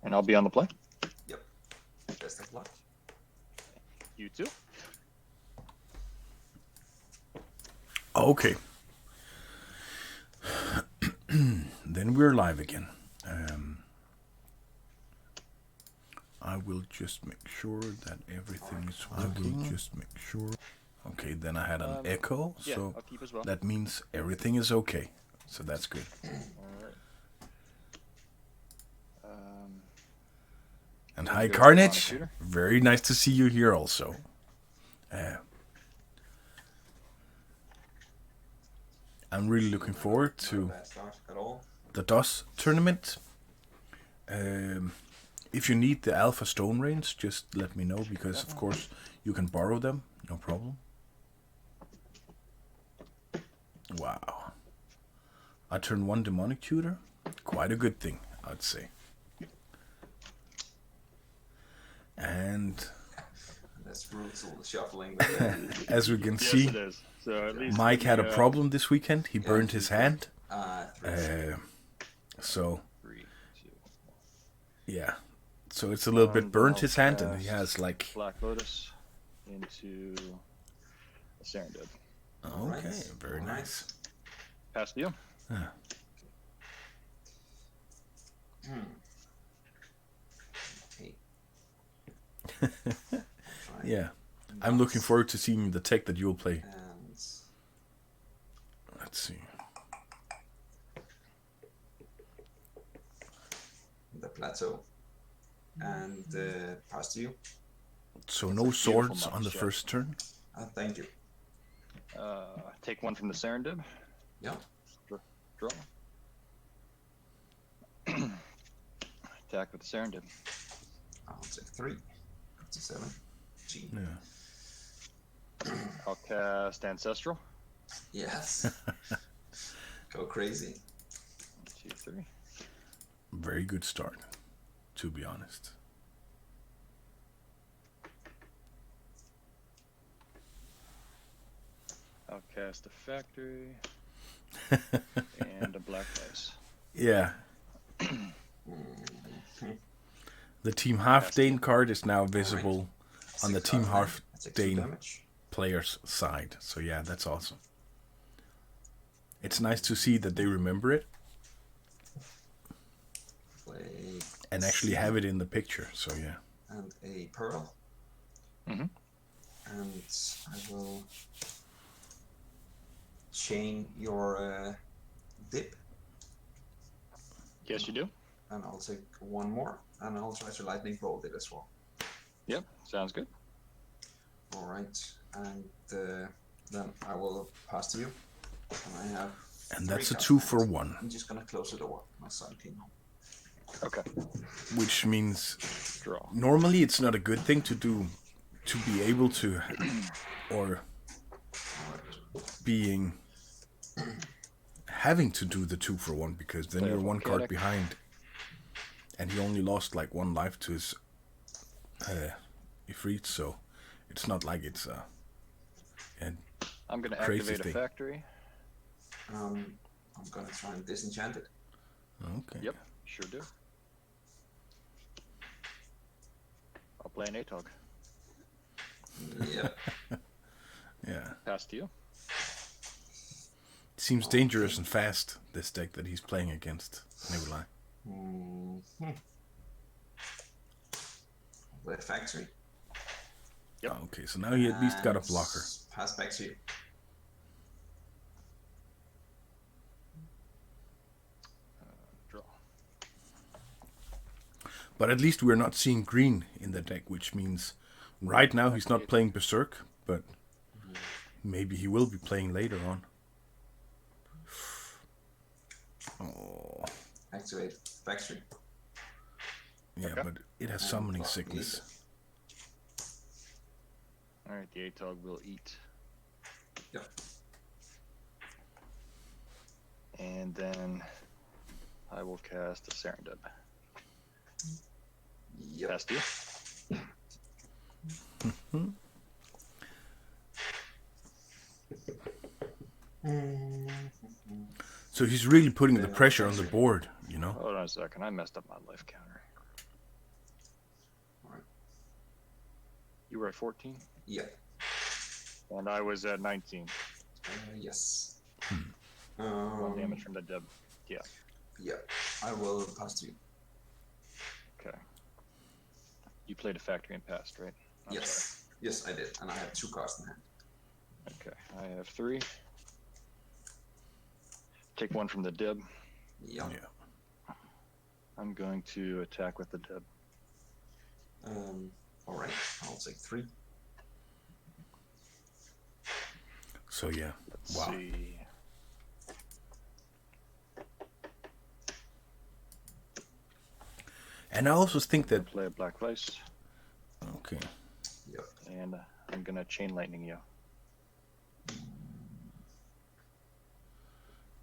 And I'll be on the play. Yep. Best of luck. You too. Okay. Then we're live again. I will just make sure that everything is working. Okay, then I had an echo, Yeah, so I'll keep as well. that means everything is okay. So that's good. Alright. And There hi, you go, Carnage. Shooter. Very nice to see you here also. I'm really looking forward to Bad start at all. the DOS tournament. If you need the Alpha Stone Rains, just let me know, because of course you can borrow them, no problem. Wow. I turned 1 demonic tutor. Quite a good thing, I'd say. And That's brutal shuffling. as we can Yes, see, it is. So at least Mike had a the, problem this weekend. He burned his hand. 3. So 3, 2, yeah. So it's a little bit burnt his hand, and he cast has like... Black Lotus into a Serendib. Okay, Right. very Alright. nice. Pass to you. Okay. Yeah. I'm looking forward to seeing the tech that you'll play. And Let's see. the plateau. And pass to you. So no beautiful swords on the monster. first turn. Thank you. Take 1 from the Serendib. Yeah. Draw. Attack with the Serendib. I'll take 3. Up to 7. G. Yeah. I'll cast Ancestral. Yes. Go crazy. 2, 3. Very good start, to be honest. I'll cast a Factory and a Black Dice. Yeah. The Team Halfdane card is now visible on the Team That's 2 Halfdane damage. player's side. So yeah, that's awesome. It's nice to see that they remember it Play and actually have it in the picture. So yeah. and a pearl. Mm-hmm. And I will chain your dip. Yes, you do. And I'll take 1 more. And I'll try to lightning bolt it as well. Yep, sounds good. Alright. And then I will pass to you. And I have. And 3 that's a cards 2 left. for 1, I'm just gonna close the door. My son came home. Okay. which means Draw. normally it's not a good thing to do, to be able to, or being having to do the 2 for 1, because then Play you're a 1 card volcanic. behind, and he only lost like 1 life to his Ifrit, so it's not like it's and I'm going to Crazy activate a thing. Factory. I'm gonna try and disenchant it. okay. Yep, sure do. I'll play an Atog. Yep. Yeah, Pass to you. it seems dangerous and fast, this deck that he's playing against, Nicolai. The factory. Yep. Oh, okay, so now he at least got a blocker. Pass back to you. Draw. But at least we're not seeing green in the deck, which means right now he's not playing Berserk, but maybe he will be playing later on. Oh, Activate factory. yeah, Okay. but it has summoning sickness. Alright, the Atog will eat. Yep. And then I will cast a Serendib. Yep. Pass to you. So he's really putting the pressure on the board, you know? Hold on a second, I messed up my life counter. You were at 14? Yeah. And I was at 19. Yes. 1 damage from the deb. Yeah. Yeah. I will pass to you. Okay. You played a factory and passed, right? I'm Yes. sorry. Yes, I did. And I have 2 cards in hand. Okay. I have 3. Take 1 from the deb. Yeah. I'm going to attack with the deb. All right. I'll take 3. So yeah. Let's Wow. see. And I also think that. Play a black vice. Okay. Yep. And I'm going to chain lightning you.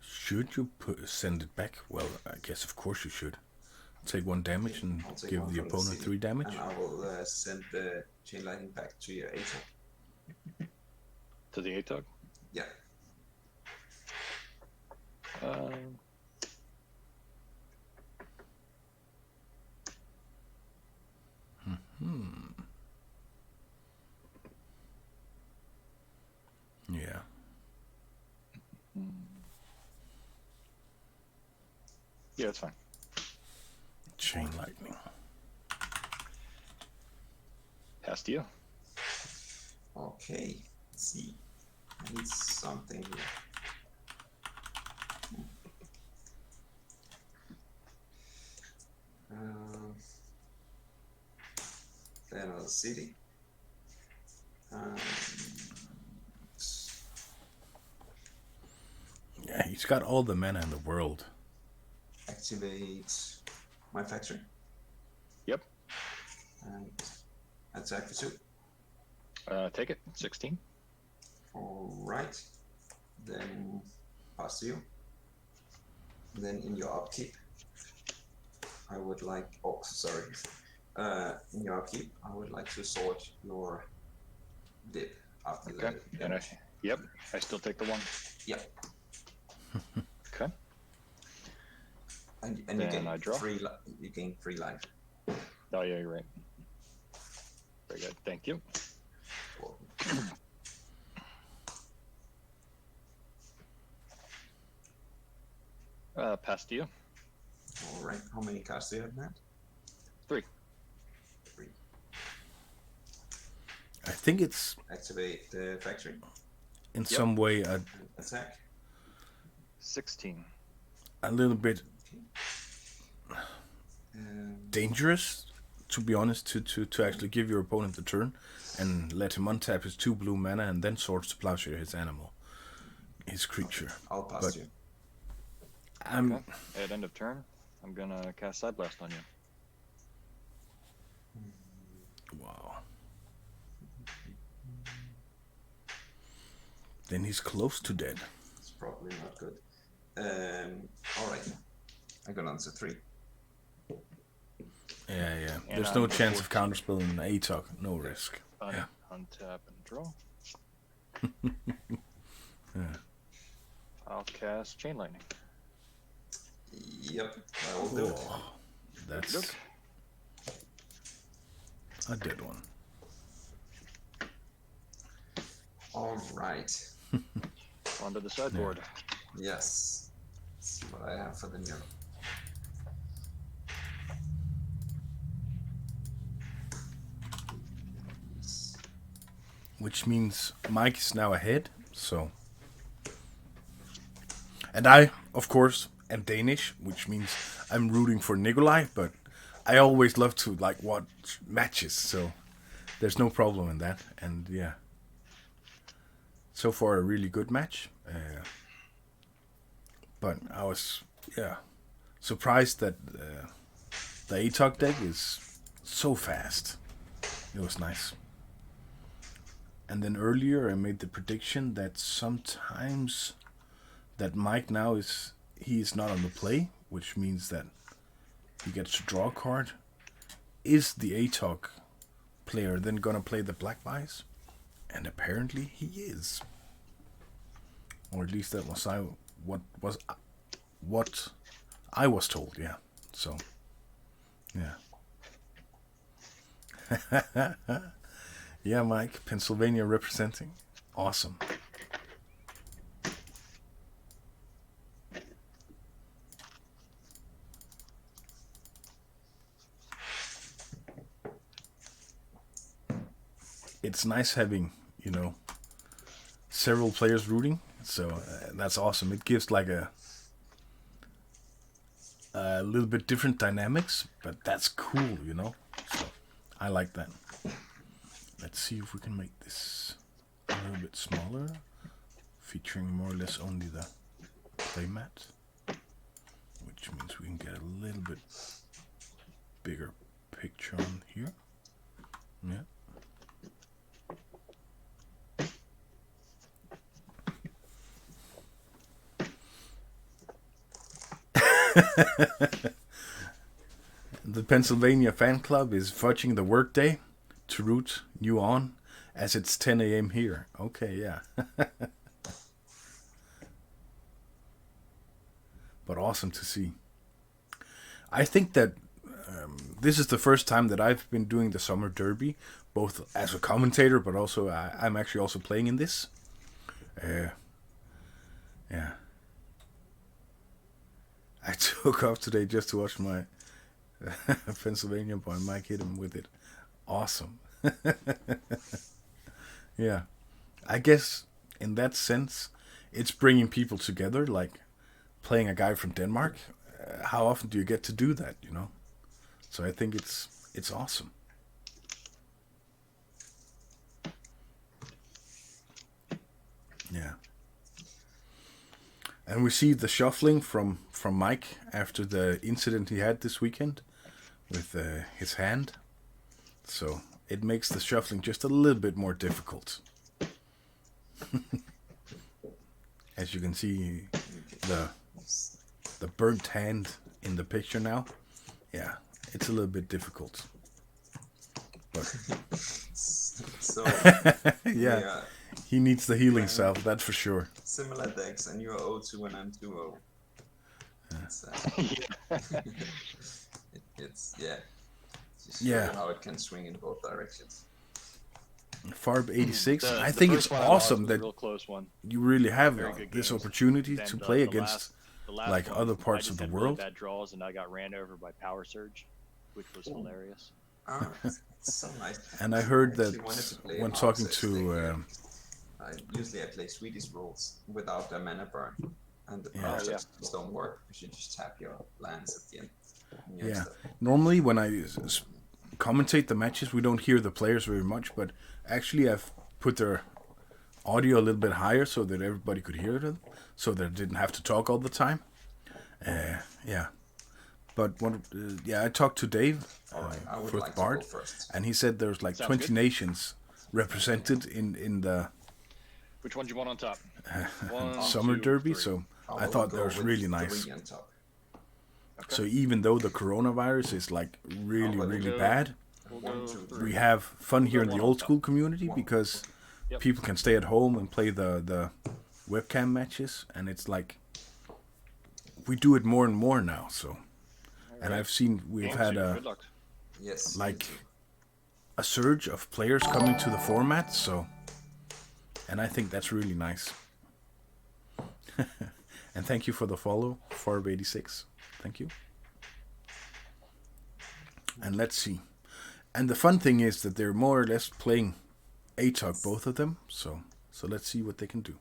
Should you send it back? Well, I guess of course you should. Take 1 damage and give the opponent 3 damage. And I will send the chain lightning back to your Atog. To the Atog? Yeah. Yeah. Yeah, it's fine. Chain lightning. Pass to you. Okay. Let's see. I need something here. Play another city. Yeah, he's got all the mana in the world. Activate my factory. Yep. And attack for 2. Take it. 16. All right. Then pass to you. Then in your upkeep, I would like. Oh, sorry. In your upkeep, I would like to sort your dip after Okay. the. And yep. I still take the 1. Yep. Okay. And you Then gain I draw. 3. You gain 3 life. Oh yeah, you're right. Very good. Thank you. Pass to you. All right. How many cards do you have in hand? 3. 3. I think it's Activate the factory. in some way And attack. 16. a little bit Um, dangerous, to be honest, to actually give your opponent the turn and let him untap his 2 blue mana and then Swords to Plowshare his animal, his creature. I'll pass But you. Okay. At end of turn, I'm gonna cast Side Blast on you. Wow. Then he's close to dead. It's probably not good. All right. I got answer 3. Yeah. And There's no I'm chance of counterspelling Atog. No risk. Yeah. Untap and draw. Yeah. I'll cast Chain Lightning. Yep, I will do it. Oh, that's Look. a dead one. All right. Onto the sideboard. Yes. Let's see what I have for the Nero. Which means Mike is now ahead, so. And I, of course, am Danish, which means I'm rooting for Nicolai, but I always love to watch matches, so there's no problem in that. And yeah, so far a really good match. But I was surprised that the Atog deck is so fast. It was nice. And then earlier I made the prediction that sometimes that Mike now is not on the play, which means that he gets to draw a card. Is the Atog player then gonna play the Black Vice? And apparently he is. Or at least that was what I was told, yeah. So yeah. Yeah, Mike, Pennsylvania representing. Awesome. It's nice having, several players rooting. So that's awesome. It gives like a little bit different dynamics, but that's cool, So I like that. Let's see if we can make this a little bit smaller, featuring more or less only the playmat, which means we can get a little bit bigger picture on here. Yeah. The Pennsylvania fan club is fudging the workday to root you on as it's 10 a.m. here. Okay, yeah. But awesome to see. I think that this is the first time that I've been doing the Summer Derby, both as a commentator, but also I'm actually also playing in this. Yeah. I took off today just to watch my Pennsylvania boy Mike hit him with it. Awesome. Yeah. I guess in that sense, it's bringing people together, like playing a guy from Denmark. How often do you get to do that, So I think it's awesome. Yeah. And we see the shuffling from Mike after the incident he had this weekend with his hand. So it makes the shuffling just a little bit more difficult. As you can see, the burnt hand in the picture now. Yeah, it's a little bit difficult. But So yeah, he needs the healing salve, that's for sure. similar decks, and you're 0-2 and I'm 2-0. It's just show you how it can swing in both directions. Farb 86. The I think first it's one I lost awesome was a that real close one. you really have Very good this games. opportunity Then to the- play the against last like one, other I parts just of the had really world. bad draws, and I got ran over by Power Surge, which was hilarious. Oh, it's so nice. And I heard actually that wanted to play when a talking Mouse's to deck. Usually I play Swedish rules without the mana burn, and the Yeah. power Oh, yeah. just don't work because you just tap your lands at the end. And Yeah. stuff. Normally when I commentate the matches, we don't hear the players very much, but actually I've put their audio a little bit higher so that everybody could hear them, so that I didn't have to talk all the time. Yeah. But I talked to Dave Alright, I would for like Bard, to go first. and he said there's like Sounds 20 good. nations represented in the Which one do you want on top? One, Summer 2, Derby, 3. so I I will thought go that was with really nice. 3 on top. Okay. So even though the coronavirus is like really, but really go- bad, We'll 1, go 2, 3. we have fun here in one the on old top. school community One. because Yep. people can stay at home and play the webcam matches, and it's like we do it more and more now. So, and I've seen we've Game had 2, a good luck. Yes. like a surge of players coming to the format. So, and I think that's really nice. And thank you for the follow, Farb86. Thank you. And let's see. And the fun thing is that they're more or less playing Atog, both of them. So let's see what they can do.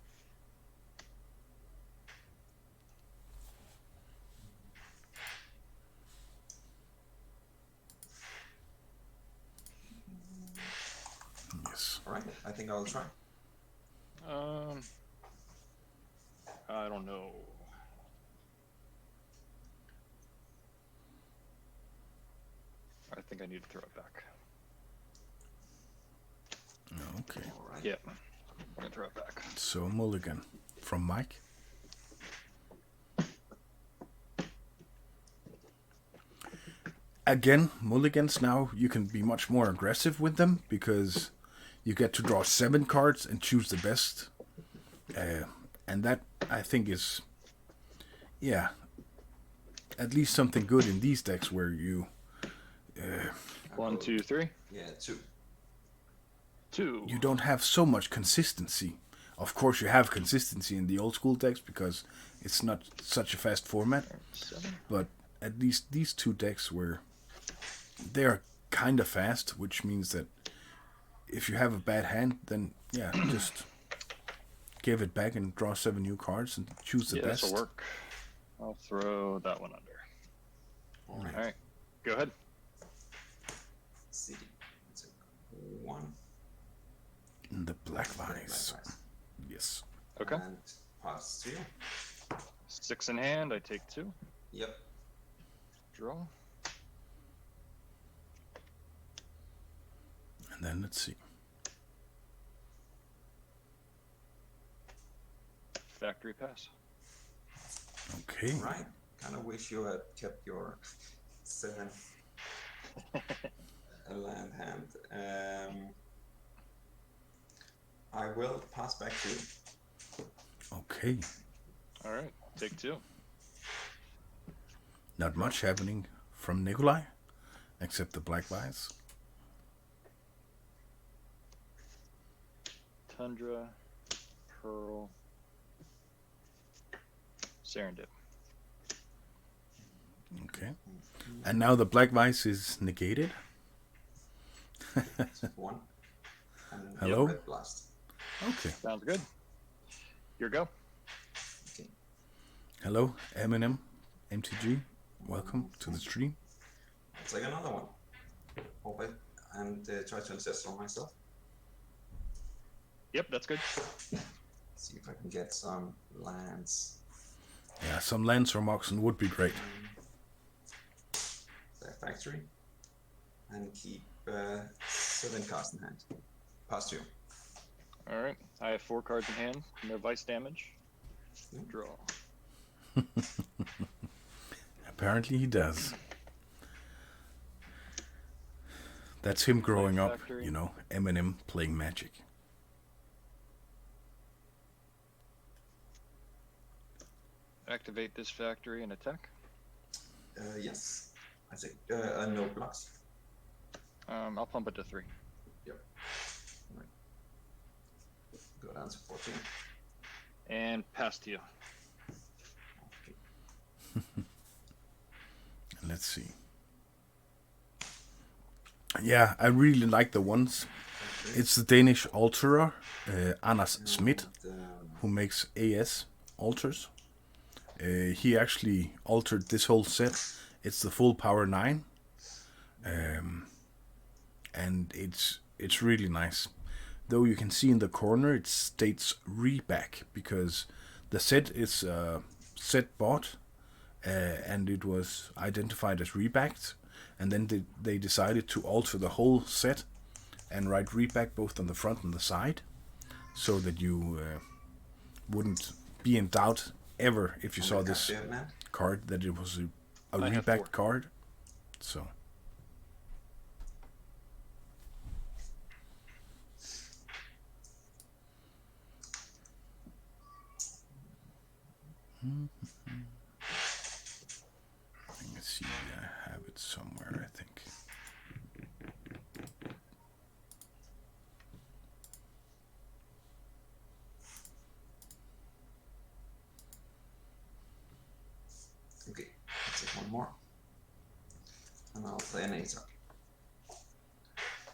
Yes. Alright, I think I'll try. I don't know. I think I need to throw it back. Okay. Alright. Yeah, I'm gonna throw it back. So mulligan from Mike. Again, mulligans now, you can be much more aggressive with them because you get to draw 7 cards and choose the best. And that, I think, is, at least something good in these decks where you... I 1, will- 2, 3. Yeah, 2. 2. you don't have so much consistency. Of course, you have consistency in the old school decks because it's not such a fast format. 7. But at least these two decks were they're kind of fast, which means that if you have a bad hand, then yeah, just give it back and draw 7 new cards and choose the best. This will work. I'll throw that one under. All right. All right, go ahead. City. It's a 1. And the black vice. Yes. Okay. And pass 2. 6 in hand. I take 2. Yep. Draw. And then let's see. Factory pass. Okay. Right. Kind of wish you had kept your 7 land hand. I will pass back to you. Okay. All right, take 2. Not much happening from Nicolai, except the black vice. Tundra, Pearl, Serendip. Okay. And now the black vice is negated. It's 1. And Hello? Red blast. Okay. Sounds good. Your go. Okay. Hello, Eminem, MTG. Welcome to the stream. I'll take another one. Hope I and try to ancestor myself. Yep, that's good. See if I can get some lands. Yeah, some lands from Oxen would be great. The factory. And keep 7 cards in hand. Pass 2. All right, I have 4 cards in hand. No vice damage. Draw. Apparently he does. That's him growing up, Factory. you know, Eminem playing Magic. Activate this factory and attack. Yes. I think no blocks. I'll pump it to 3. Yep. Right. Go down to 14. And pass to you. Okay. Let's see. Yeah, I really like the ones. It's the Danish alterer, Anders Schmidt, who makes AS altars. He actually altered this whole set. It's the full power 9. And it's really nice. Though you can see in the corner it states reback because the set is set bought and it was identified as rebacked, and then they decided to alter the whole set and write reback both on the front and the side, so that you wouldn't be in doubt ever if you saw this card that it was a I have rebacked 4. card. So. Let's see, I have it somewhere, I think. Okay, let's take one more. And I'll play an Atog.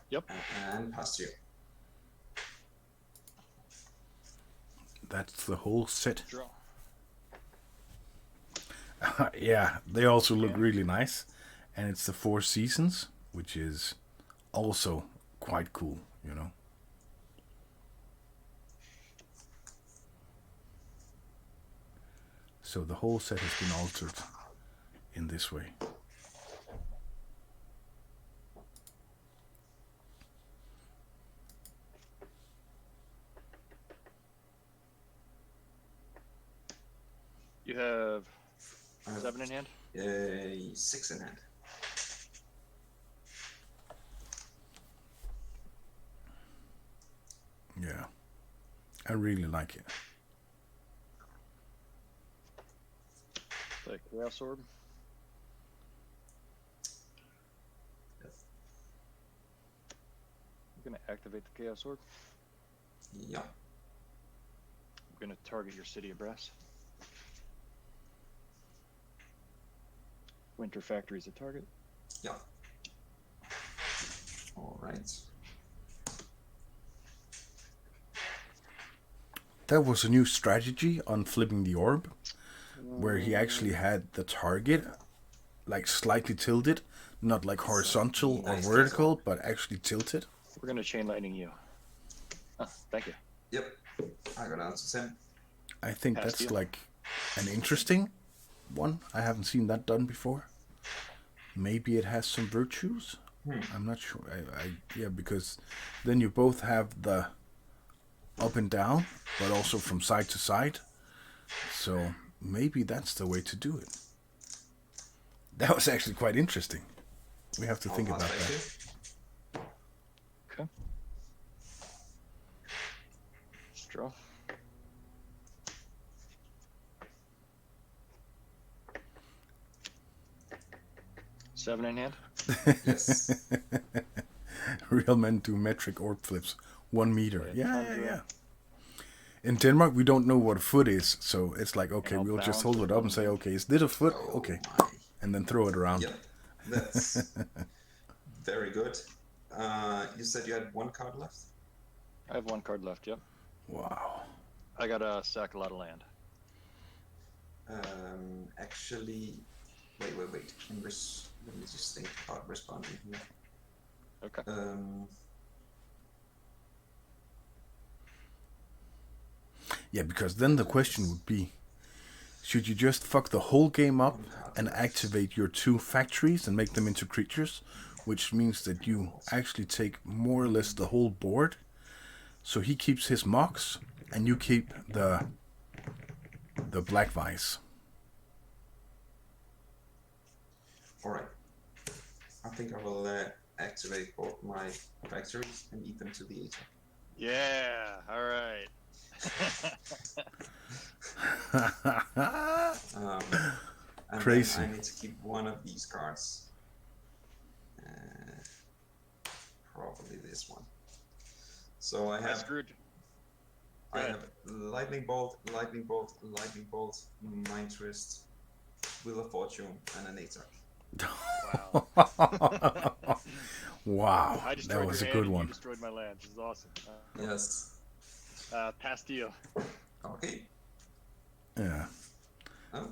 Yep. And pass to you. That's the whole set. Draw. Yeah, they also look really nice. And it's the 4 seasons, which is also quite cool, you know. So the whole set has been altered in this way. You have 7 in hand? 6 in hand. Yeah, I really like it. Play Chaos Orb. Yes. I'm gonna activate the Chaos Orb. Yeah. I'm gonna target your City of Brass. Winter Factory is a target. Yeah. All right. That was a new strategy on flipping the orb, where he actually had the target like slightly tilted, not like horizontal or Nice vertical, but actually tilted. We're gonna chain lightning you. Oh, thank you. Yep. I got out to 10. I think Pass that's deal. like an interesting one. I haven't seen that done before. Maybe it has some virtues. I'm not sure. Yeah, because then you both have the up and down, but also from side to side. So maybe that's the way to do it. That was actually quite interesting. We have to think I'll about pass back that. to you. Okay. Draw. Seven in hand. Yes. Real men do metric orb flips. 1 meter. Yeah. Tundra. In Denmark, we don't know what a foot is, so it's like, okay, I'll we'll just balance hold with it up one and say, hand. okay, is this a foot? Oh Okay. my. And then throw it around. Yep. That's very good. You said you had one card left? I have one card left. Yep. Wow. I gotta sack a lot of land. Actually, wait. Let me just think about responding here. Okay. Yeah, because then the question would be, should you just fuck the whole game up and activate your 2 factories and make them into creatures? Which means that you actually take more or less the whole board. So he keeps his mocks and you keep the black vice. Alright. I think I will activate both my factories and eat them to the Atog. Yeah. All right. And Crazy. then I need to keep one of these cards. Probably this one. So I I have screwed. I Go have lightning bolt, mind twist, wheel of fortune, and an Atog. Wow. Wow, I destroyed that was a your good hand and one. You destroyed my land. This is awesome. Yes. Pastille. Okay. Yeah. Oh.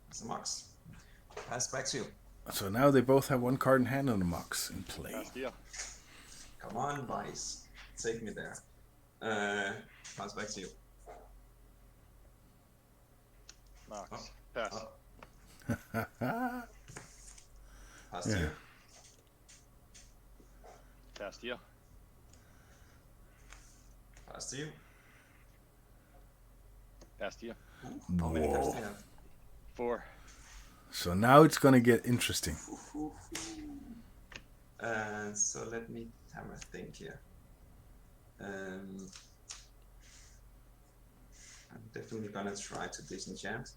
That's a max. Pass back to you. So now they both have 1 card in hand and a mox in play. Pastille. Come on, Vice. Take me there. Pass back to you. Mox. Oh. Pass. Pass to Yeah. you. Pastille. Pass to you. Pastille. How many cards do Whoa. you have? 4. So now it's gonna get interesting. So let me have a think here. I'm definitely gonna try to disenchant.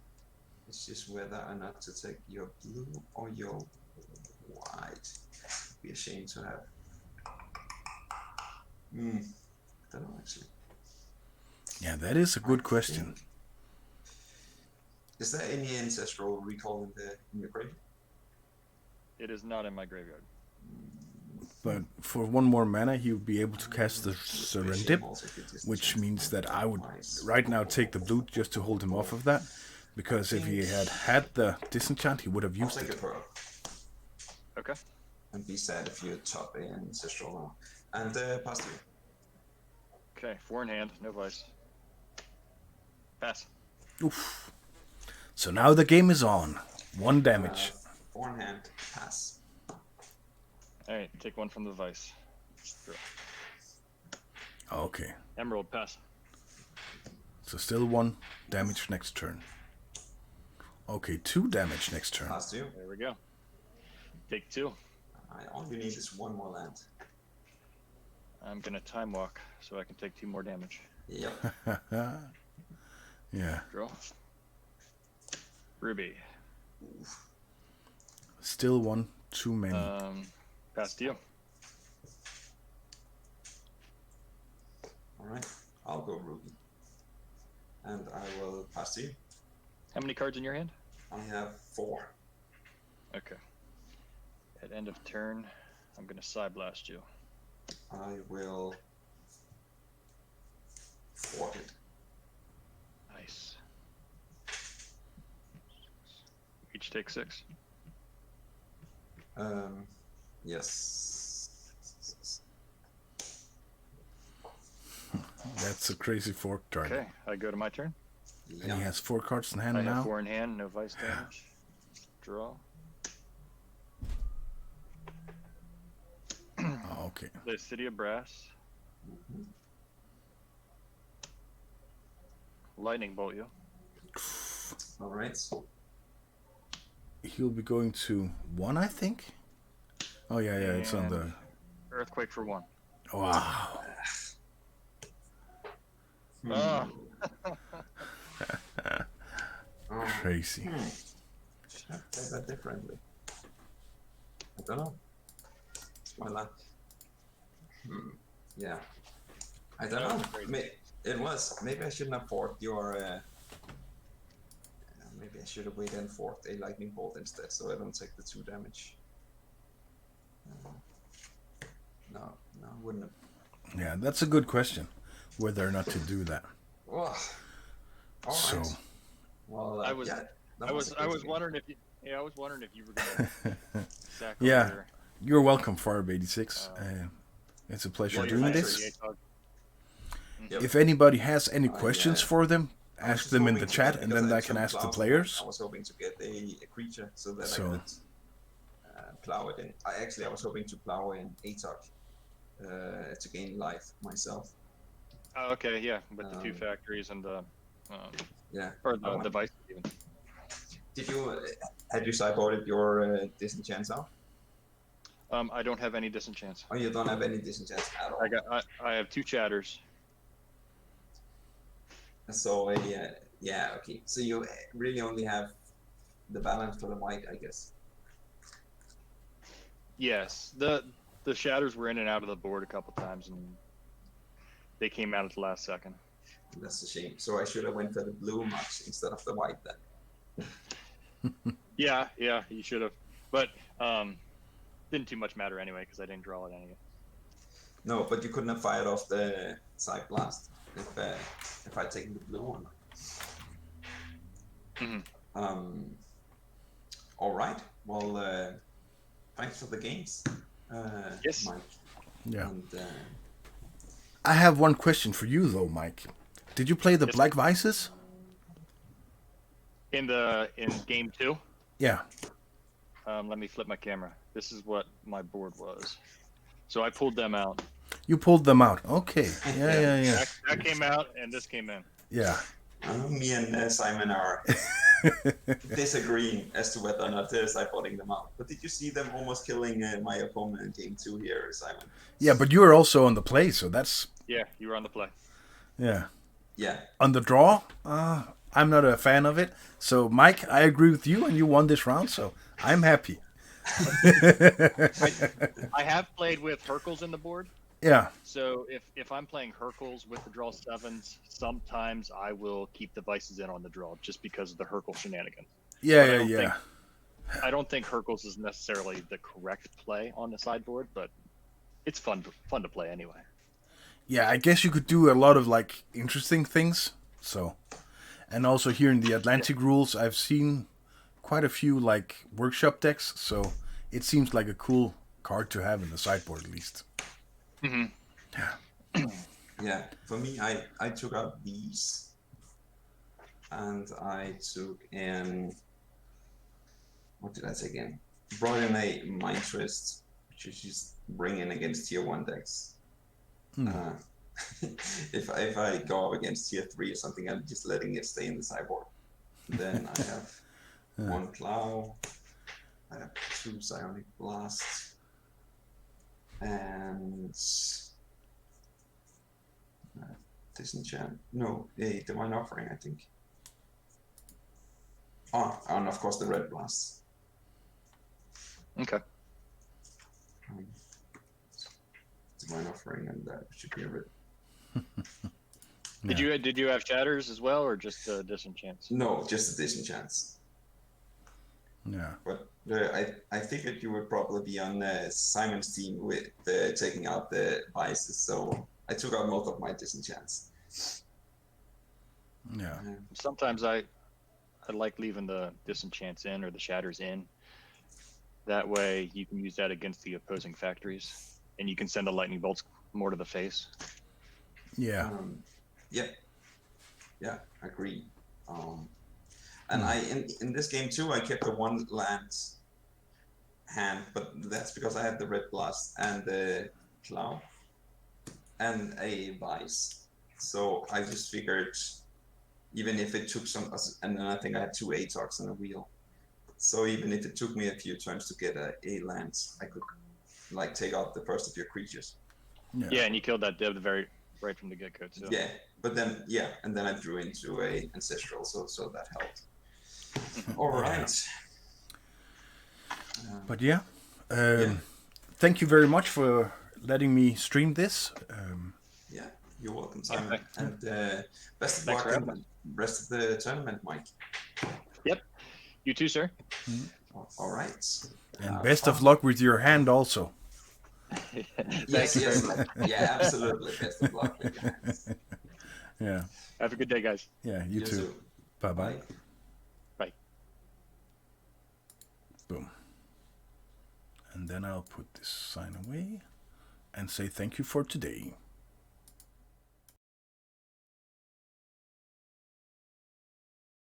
It's just whether or not to take your blue or your white. It'd be a shame to have. I don't know actually. Yeah, that is a good I question. think- Is there any ancestral recall in your grave? It is not in my graveyard. But for 1 more mana, he would be able to cast the Serendip, which means that I would right now take the blue just to hold him off of that. Because if he had the disenchant, he would have I'll used take a it. pearl Okay. and be sad if you top an ancestral now. And pass to you. Okay. 4 in hand. No vice. Pass. Oof. So now the game is on. 1 damage. 4 in hand. Pass. All right. Take 1 from the vice. Draw. Okay. Emerald. Pass. So still 1 damage next turn. Okay, 2 damage next turn. Pass to you. There we go. Take 2. All you need is 1 more land. I'm gonna time walk so I can take 2 more damage. Yep. Yeah. Draw. Ruby. Still 1 too many. Pastille. Alright, I'll go Ruby. And I will pass to you. How many cards in your hand? I have 4. Okay. At end of turn, I'm going to Psy Blast you. I will fort it. Nice. Each take 6. Yes. That's a crazy fork turn. Okay, I go to my turn. And he has 4 cards in hand I now. have 4 in hand, no vice damage. Draw. Oh, okay. The City of Brass. Lightning Bolt you. Alright. He'll be going to 1, I think. Oh yeah, it's on the. Earthquake for 1. Wow. Oh. Crazy. Should I play that differently? I don't know. It's my luck. Yeah. I don't know. It was. Maybe I shouldn't have forked your. Maybe I should have waited and forked a lightning bolt instead, so I don't take the 2 damage. No, I wouldn't have. Yeah, that's a good question. Whether or not to do that. Oh, all So. right. Well, I was wondering if you. I was wondering if you were gonna. Yeah, you're welcome, Farb86. It's a pleasure Well, doing this. Yep. If anybody has any questions for them, I was ask just them in hoping the to chat, get- and because then I took can ask the plows, players. I was hoping to get a creature so that So- I could plow it in. I was hoping to plow in Atog to gain life myself. Oh, okay, yeah, with the 2 factories and the. Yeah. Or the device even. Did you had you sideboarded your disenchants out? I don't have any disenchants. Oh, you don't have any disenchants at all. I have 2 chatters. So yeah, okay. So you really only have the balance for the white, I guess. Yes, the shatters were in and out of the board a couple times, and they came out at the last second. That's a shame. So I should have went for the blue much instead of the white then. Yeah, you should have, but didn't too much matter anyway because I didn't draw it anyway. No, but you couldn't have fired off the side blast if I'd taken the blue one. All right. Well, thanks for the games, Yes. Mike. Yeah. And, I have one question for you, though, Mike. Did you play the Black Vices? In game 2. Yeah. Let me flip my camera. This is what my board was. So I pulled them out. You pulled them out. Okay. Yeah. That came out, and this came in. Yeah. me and Simon are disagreeing as to whether or not they're sideboarding them out. But did you see them almost killing my opponent in game 2 here, Simon? Yeah, but you were also on the play, so that's... Yeah, you were on the play. Yeah. Yeah. On the draw, I'm not a fan of it. So, Mike, I agree with you, and you won this round, so I'm happy. I have played with Hercules in the board. Yeah. So if I'm playing Hercules with the draw 7s, sometimes I will keep the vices in on the draw just because of the Hercules shenanigans. Yeah. I don't think Hercules is necessarily the correct play on the sideboard, but it's fun to play anyway. Yeah, I guess you could do a lot of like interesting things. So, and also here in the Atlantic rules, I've seen quite a few like workshop decks. So it seems like a cool card to have in the sideboard at least. Mm-hmm. Yeah. Yeah. For me, I took out these, and I took in. What did I take in? Brought in a Mind Twist, which is just bring in against tier 1 decks. If I go up against tier 3 or something, I'm just letting it stay in the sideboard. Then I have 1 Plow, I have 2 Psionic Blasts, and Disenchant. No, a Divine Offering, I think. Oh, and of course the Red Blasts. Okay. Divine Offering, and that should be a red. Did you have shatters as well, or just disenchants? No, just a disenchants. Yeah. But I figured you would probably be on Simon's team with taking out the vices, so I took out most of my disenchants. Yeah. Sometimes I like leaving the disenchants in or the shatters in. That way you can use that against the opposing factories, and you can send the lightning bolts more to the face. Yeah. Yeah, agree. And I in this game too, I kept the one land hand, but that's because I had the red blast and the cloud and a vice. So I just figured, even if it took some, and then I think I had 2 Atogs and a wheel. So even if it took me a few turns to get a land, I could like take out the first of your creatures. Yeah, and you killed that dev right from the get go too. Yeah, but then and then I drew into a ancestral, so that helped. All right. But yeah, thank you very much for letting me stream this. Yeah, you're welcome, Simon. Okay. And best of Thanks for luck having in the rest of the tournament, Mike. Yep. You too, sir. All right. And best of luck with your hand also. Yes. Yeah, absolutely. Best of luck with your hands. Yeah. Have a good day, guys. Yeah, you too. Bye-bye. Bye. Bye. Boom. And then I'll put this sign away and say thank you for today.